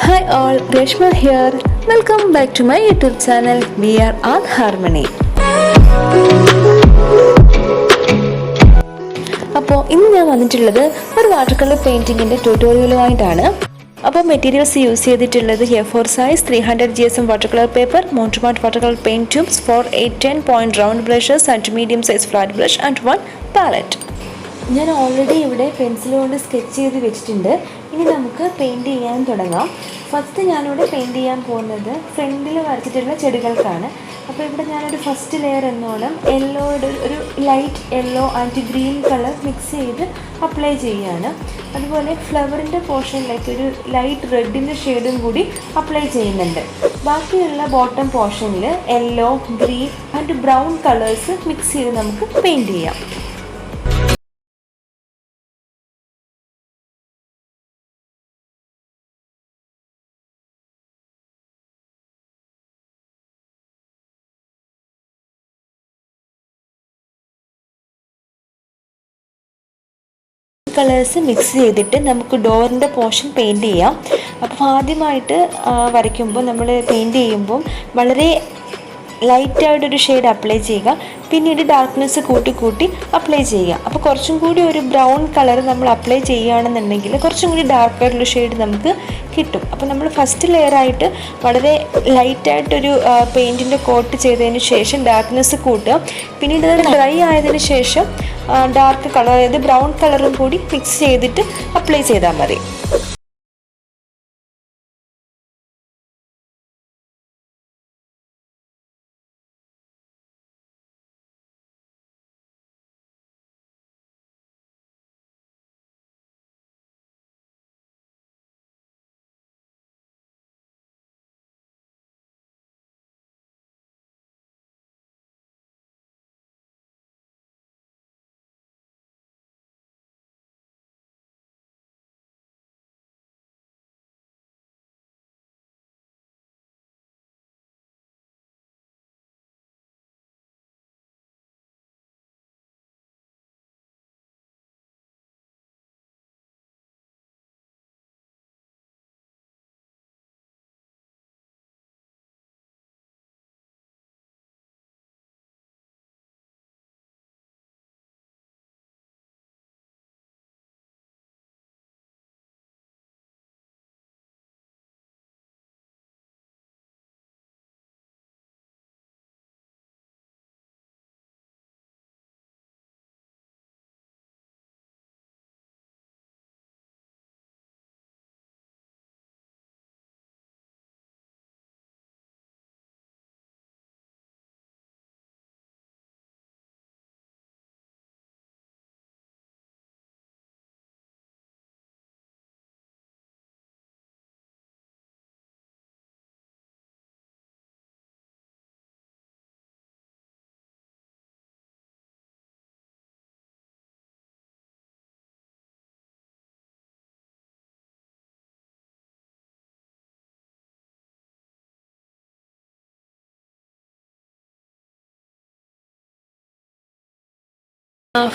Hi all, Reshma here. Welcome back to my YouTube channel. We are on Harmony. അപ്പോൾ ഇന്ന് ഞാൻ വന്നിട്ടുള്ളത് ഒരു വാട്ടർ കളർ പെയിൻറ്റിങ്ങിൻ്റെ ട്യൂട്ടോറിയലുമായിട്ടാണ്. അപ്പോൾ മെറ്റീരിയൽസ് യൂസ് ചെയ്തിട്ടുള്ളത് A4 size 300 GSM water colour paper, Montmartre water colour paint tubes, 4, 8, 10 point round brushes and medium size flat brush and 1 palette. ഞാൻ already ഇവിടെ pencil കൊണ്ട് സ്കെച്ച് ചെയ്ത് വെച്ചിട്ടുണ്ട്. ഇനി നമുക്ക് പെയിൻറ്റ് ചെയ്യാൻ തുടങ്ങാം. ഫസ്റ്റ് ഞാനിവിടെ പെയിൻറ്റ് ചെയ്യാൻ പോകുന്നത് ഫ്രണ്ടിൽ വരച്ചിട്ടുള്ള ചെടികൾക്കാണ്. അപ്പോൾ ഇവിടെ ഞാനൊരു ഫസ്റ്റ് ലെയർ എന്നോണം യെല്ലോയുടെ ഒരു light yellow and green colour mix ചെയ്ത് അപ്ലൈ ചെയ്യുകയാണ്. അതുപോലെ ഫ്ലവറിൻ്റെ പോർഷനിലേക്ക് ഒരു ലൈറ്റ് റെഡിൻ്റെ ഷെയ്ഡും കൂടി അപ്ലൈ ചെയ്യുന്നുണ്ട്. ബാക്കിയുള്ള ബോട്ടം പോർഷനിൽ yellow, green and brown colours mix ചെയ്ത് നമുക്ക് പെയിൻറ്റ് ചെയ്യാം. കളേഴ്സ് മിക്സ് ചെയ്തിട്ട് നമുക്ക് ഡോറിൻ്റെ പോർഷൻ പെയിൻറ്റ് ചെയ്യാം. അപ്പോൾ ആദ്യമായിട്ട് വരയ്ക്കുമ്പോൾ നമ്മൾ പെയിൻറ്റ് ചെയ്യുമ്പോൾ വളരെ ലൈറ്റായിട്ടൊരു ഷെയ്ഡ് അപ്ലൈ ചെയ്യുക, പിന്നീട് ഡാർക്ക്നെസ് കൂട്ടി അപ്ലൈ ചെയ്യുക. അപ്പോൾ കുറച്ചും കൂടി ഒരു ബ്രൗൺ കളർ നമ്മൾ അപ്ലൈ ചെയ്യുകയാണെന്നുണ്ടെങ്കിൽ കുറച്ചും കൂടി ഡാർക്കായിട്ടുള്ള ഷെയ്ഡ് നമുക്ക് കിട്ടും. അപ്പോൾ നമ്മൾ ഫസ്റ്റ് ലെയറായിട്ട് വളരെ ലൈറ്റായിട്ടൊരു പെയിൻറ്റിൻ്റെ കോട്ട് ചെയ്തതിന് ശേഷം ഡാർക്ക്നെസ് കൂട്ടുക, പിന്നീട് അത് ഡ്രൈ ആയതിനു ശേഷം ഡാർക്ക് കളർ അതായത് ബ്രൗൺ കളറും കൂടി മിക്സ് ചെയ്തിട്ട് അപ്ലൈ ചെയ്താൽ മതി.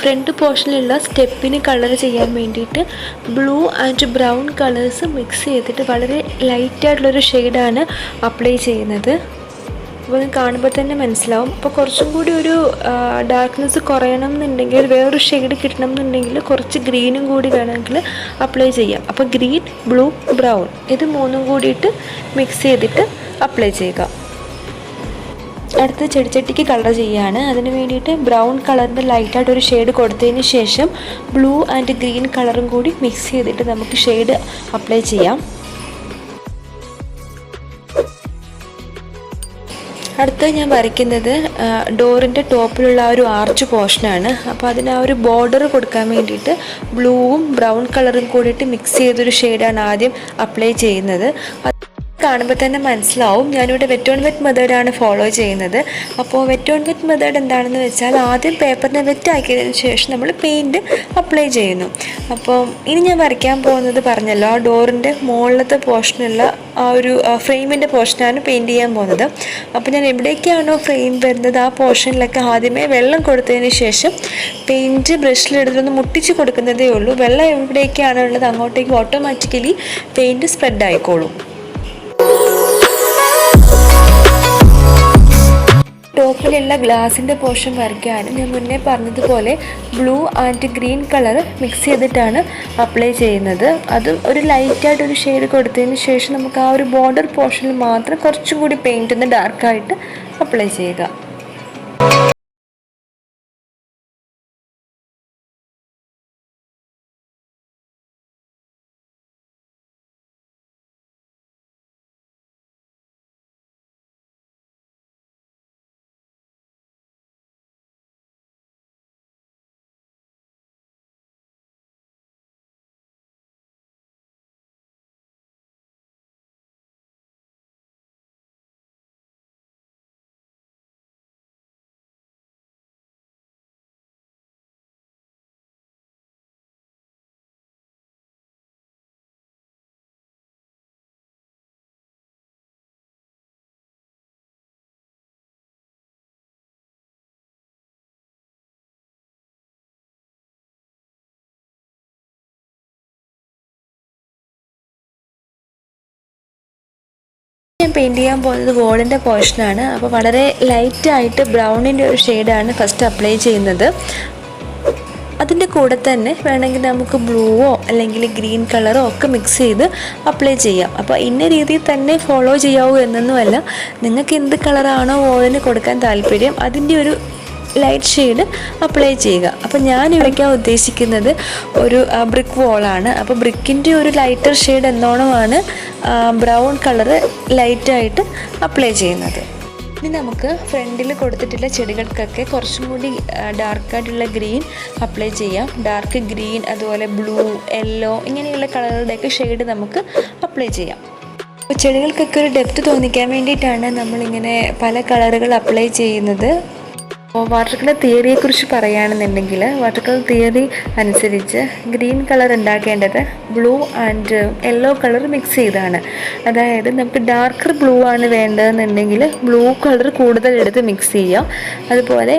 ഫ്രണ്ട് പോർഷനിലുള്ള സ്റ്റെപ്പിന് കളർ ചെയ്യാൻ വേണ്ടിയിട്ട് blue and brown colours mix ചെയ്തിട്ട് വളരെ ലൈറ്റായിട്ടുള്ളൊരു ഷെയ്ഡാണ് അപ്ലൈ ചെയ്യുന്നത്. അപ്പോൾ കാണുമ്പോൾ തന്നെ മനസ്സിലാവും. അപ്പോൾ കുറച്ചും കൂടി ഒരു ഡാർക്ക്നെസ് കുറയണം എന്നുണ്ടെങ്കിൽ വേറൊരു ഷെയ്ഡ് കിട്ടണം എന്നുണ്ടെങ്കിൽ കുറച്ച് ഗ്രീനും കൂടി വേണമെങ്കിൽ അപ്ലൈ ചെയ്യാം. അപ്പോൾ ഗ്രീൻ, ബ്ലൂ, ബ്രൗൺ ഇത് മൂന്നും കൂടിയിട്ട് മിക്സ് ചെയ്തിട്ട് അപ്ലൈ ചെയ്യുക. അടുത്ത് ചെടിച്ചട്ടിക്ക് കളർ ചെയ്യുകയാണ്. അതിന് വേണ്ടിയിട്ട് ബ്രൗൺ കളറിൻ്റെ ലൈറ്റായിട്ടൊരു ഷെയ്ഡ് കൊടുത്തതിന് ശേഷം ബ്ലൂ ആൻഡ് ഗ്രീൻ കളറും കൂടി മിക്സ് ചെയ്തിട്ട് നമുക്ക് ഷെയ്ഡ് അപ്ലൈ ചെയ്യാം. അടുത്ത് ഞാൻ വരയ്ക്കുന്നത് ഡോറിൻ്റെ ടോപ്പിലുള്ള ആ ഒരു ആർച്ച് പോർഷനാണ്. അപ്പോൾ അതിന് ആ ഒരു ബോർഡർ കൊടുക്കാൻ വേണ്ടിയിട്ട് ബ്ലൂവും ബ്രൗൺ കളറും കൂടിയിട്ട് മിക്സ് ചെയ്തൊരു ഷെയ്ഡാണ് ആദ്യം അപ്ലൈ ചെയ്യുന്നത്. കാണുമ്പോൾ തന്നെ മനസ്സിലാവും ഞാനിവിടെ വെറ്റ് ഓൺ വെറ്റ് മെത്തേഡാണ് ഫോളോ ചെയ്യുന്നത്. അപ്പോൾ വെറ്റ് ഓൺ വെറ്റ് മെത്തേഡ് എന്താണെന്ന് വെച്ചാൽ ആദ്യം പേപ്പറിനെ വെറ്റാക്കിയതിന് ശേഷം നമ്മൾ പെയിൻറ്റ് അപ്ലൈ ചെയ്യുന്നു. അപ്പോൾ ഇനി ഞാൻ വരയ്ക്കാൻ പോകുന്നത് പറഞ്ഞല്ലോ ആ ഡോറിൻ്റെ മുകളിലത്തെ പോർഷനുള്ള ആ ഒരു ഫ്രെയിമിൻ്റെ പോർഷനാണ് പെയിൻറ്റ് ചെയ്യാൻ പോകുന്നത്. അപ്പോൾ ഞാൻ എവിടേക്കാണോ ഫ്രെയിം വരുന്നത് ആ പോർഷനിലൊക്കെ ആദ്യമേ വെള്ളം കൊടുത്തതിന് ശേഷം പെയിൻറ്റ് ബ്രഷിലെടുത്തൊന്ന് മുട്ടിച്ച് കൊടുക്കുന്നതേ ഉള്ളൂ. വെള്ളം എവിടേക്കാണോ ഉള്ളത് അങ്ങോട്ടേക്ക് ഓട്ടോമാറ്റിക്കലി പെയിൻറ്റ് സ്പ്രെഡ് ആയിക്കോളും. ടോപ്പിലുള്ള ഗ്ലാസിൻ്റെ പോർഷൻ വരയ്ക്കാനും ഞാൻ മുന്നേ പറഞ്ഞതുപോലെ blue and green colour mix ചെയ്തിട്ടാണ് അപ്ലൈ ചെയ്യുന്നത്. അതും ഒരു ലൈറ്റായിട്ടൊരു ഷെയ്ഡ് കൊടുത്തതിന് ശേഷം നമുക്ക് ആ ഒരു ബോർഡർ പോർഷനിൽ മാത്രം കുറച്ചും കൂടി പെയിൻ്റ് ഒന്ന് ഡാർക്കായിട്ട് അപ്ലൈ ചെയ്യുക. ഞാൻ പെയിൻറ് ചെയ്യാൻ പോകുന്നത് വോളിൻ്റെ പോർഷനാണ്. അപ്പോൾ വളരെ ലൈറ്റായിട്ട് ബ്രൗണിൻ്റെ ഒരു ഷെയ്ഡാണ് ഫസ്റ്റ് അപ്ലൈ ചെയ്യുന്നത്. അതിൻ്റെ കൂടെ തന്നെ വേണമെങ്കിൽ നമുക്ക് ബ്ലൂവോ അല്ലെങ്കിൽ ഗ്രീൻ കളറോ ഒക്കെ മിക്സ് ചെയ്ത് അപ്ലൈ ചെയ്യാം. അപ്പോൾ ഇന്ന രീതിയിൽ തന്നെ ഫോളോ ചെയ്യാവൂ എന്നൊന്നുമല്ല, നിങ്ങൾക്ക് എന്ത് കളറാണോ വോളിന് കൊടുക്കാൻ താല്പര്യം അതിൻ്റെ ഒരു ലൈറ്റ് ഷെയ്ഡ് അപ്ലൈ ചെയ്യുക. അപ്പോൾ ഞാൻ ഇവിടേക്കാൻ ഉദ്ദേശിക്കുന്നത് ഒരു ബ്രിക്ക് വോളാണ്. അപ്പോൾ ബ്രിക്കിൻ്റെ ഒരു ലൈറ്റർ ഷെയ്ഡ് എന്നോണമാണ് ബ്രൗൺ കളറ് ലൈറ്റായിട്ട് അപ്ലൈ ചെയ്യുന്നത്. ഇനി നമുക്ക് ഫ്രണ്ടിൽ കൊടുത്തിട്ടുള്ള ചെടികൾക്കൊക്കെ കുറച്ചും കൂടി ഡാർക്കായിട്ടുള്ള ഗ്രീൻ അപ്ലൈ ചെയ്യാം. ഡാർക്ക് ഗ്രീൻ, അതുപോലെ ബ്ലൂ, യെല്ലോ ഇങ്ങനെയുള്ള കളറുടെയൊക്കെ ഷെയ്ഡ് നമുക്ക് അപ്ലൈ ചെയ്യാം. അപ്പോൾ ചെടികൾക്കൊക്കെ ഒരു ഡെപ്ത് തോന്നിക്കാൻ വേണ്ടിയിട്ടാണ് നമ്മളിങ്ങനെ പല കളറുകൾ അപ്ലൈ ചെയ്യുന്നത്. അപ്പോൾ വാട്ടർ കളർ തിയറിയെക്കുറിച്ച് പറയുകയാണെന്നുണ്ടെങ്കിൽ വാട്ടർ കളർ തിയറി അനുസരിച്ച് ഗ്രീൻ കളർ ഉണ്ടാക്കേണ്ടത് blue and yellow colour mix ചെയ്താണ്. അതായത് നമുക്ക് ഡാർക്കർ ബ്ലൂ ആണ് വേണ്ടതെന്നുണ്ടെങ്കിൽ ബ്ലൂ കളർ കൂടുതൽ എടുത്ത് മിക്സ് ചെയ്യാം. അതുപോലെ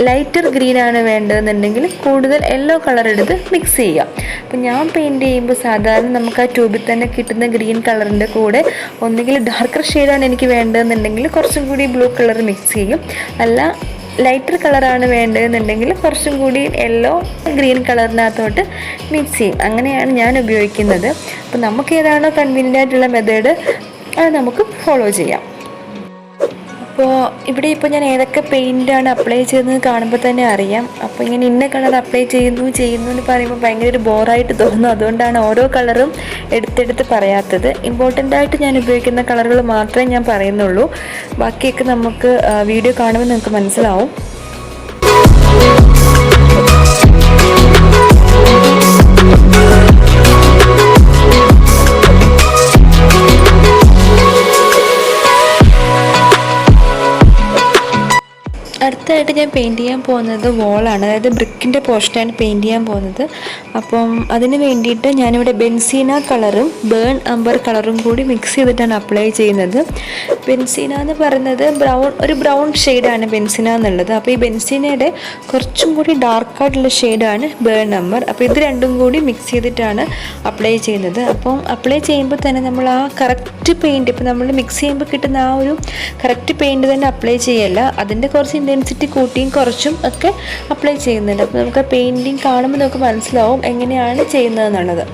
ലൈറ്റർ ഗ്രീൻ ആണ് വേണ്ടതെന്നുണ്ടെങ്കിൽ കൂടുതൽ യെല്ലോ കളർ എടുത്ത് മിക്സ് ചെയ്യാം. അപ്പം ഞാൻ പെയിൻറ്റ് ചെയ്യുമ്പോൾ സാധാരണ നമുക്ക് ആ ട്യൂബിൽ തന്നെ കിട്ടുന്ന ഗ്രീൻ കളറിൻ്റെ കൂടെ ഒന്നുകിൽ ഡാർക്കർ ഷെയ്ഡാണ് എനിക്ക് വേണ്ടതെന്നുണ്ടെങ്കിൽ കുറച്ചും കൂടി ബ്ലൂ കളർ മിക്സ് ചെയ്യും. അല്ല ലൈറ്റർ കളറാണ് വേണ്ടതെന്നുണ്ടെങ്കിൽ കുറച്ചും കൂടി യെല്ലോ ഗ്രീൻ കളറിനകത്തോട്ട് മിക്സ് ചെയ്യും. അങ്ങനെയാണ് ഞാൻ ഉപയോഗിക്കുന്നത്. അപ്പോൾ നമുക്ക് ഏതാണോ കൺവീനിയൻ്റ് ആയിട്ടുള്ള മെത്തേഡ് അത് നമുക്ക് ഫോളോ ചെയ്യാം. അപ്പോൾ ഇവിടെ ഇപ്പോൾ ഞാൻ ഏതൊക്കെ പെയിൻ്റാണ് അപ്ലൈ ചെയ്യുന്നത് കാണുമ്പോൾ തന്നെ അറിയാം. അപ്പോൾ ഇങ്ങനെ ഇന്ന കളർ അപ്ലൈ ചെയ്യുന്നു എന്ന് പറയുമ്പോൾ ഭയങ്കര ഒരു ബോറായിട്ട് തോന്നുന്നു. അതുകൊണ്ടാണ് ഓരോ കളറും എടുത്തെടുത്ത് പറയാത്തത്. ഇമ്പോർട്ടൻ്റ് ആയിട്ട് ഞാൻ ഉപയോഗിക്കുന്ന കളറുകൾ മാത്രമേ ഞാൻ പറയുന്നുള്ളൂ. ബാക്കിയൊക്കെ നമുക്ക് വീഡിയോ കാണുമ്പോൾ നിങ്ങൾക്ക് മനസ്സിലാവും. അടുത്തായിട്ട് ഞാൻ പെയിൻറ്റ് ചെയ്യാൻ പോകുന്നത് വോളാണ്. അതായത് ബ്രിക്കിൻ്റെ പോർഷനാണ് പെയിൻറ്റ് ചെയ്യാൻ പോകുന്നത്. അപ്പം അതിന് വേണ്ടിയിട്ട് ഞാനിവിടെ ബെൻസീന കളറും ബേൺ അംബർ കളറും കൂടി മിക്സ് ചെയ്തിട്ടാണ് അപ്ലൈ ചെയ്യുന്നത്. ബെൻസീന എന്ന് പറയുന്നത് ഒരു ബ്രൗൺ ഷെയ്ഡാണ് ബെൻസീന എന്നുള്ളത്. അപ്പോൾ ഈ ബെൻസീനയുടെ കുറച്ചും കൂടി ഡാർക്കായിട്ടുള്ള ഷെയ്ഡാണ് ബേൺ അംബർ. അപ്പോൾ ഇത് രണ്ടും കൂടി മിക്സ് ചെയ്തിട്ടാണ് അപ്ലൈ ചെയ്യുന്നത്. അപ്പം അപ്ലൈ ചെയ്യുമ്പോൾ തന്നെ നമ്മൾ ആ കറക്റ്റ് പെയിൻറ്റ്, ഇപ്പോൾ നമ്മൾ മിക്സ് ചെയ്യുമ്പോൾ കിട്ടുന്ന ആ ഒരു കറക്റ്റ് പെയിൻറ്റ് തന്നെ അപ്ലൈ ചെയ്യല്ല, അതിൻ്റെ കുറച്ച് ഇൻറ്റൻസിറ്റി കൂട്ടിയും കുറച്ചും ഒക്കെ അപ്ലൈ ചെയ്യുന്നുണ്ട്. അപ്പോൾ നമുക്ക് പെയിൻറ്റിങ് കാണുമ്പോൾ നമുക്ക് മനസ്സിലാവും എങ്ങനെയാണ് ചെയ്യുന്നതെന്നുള്ളത്.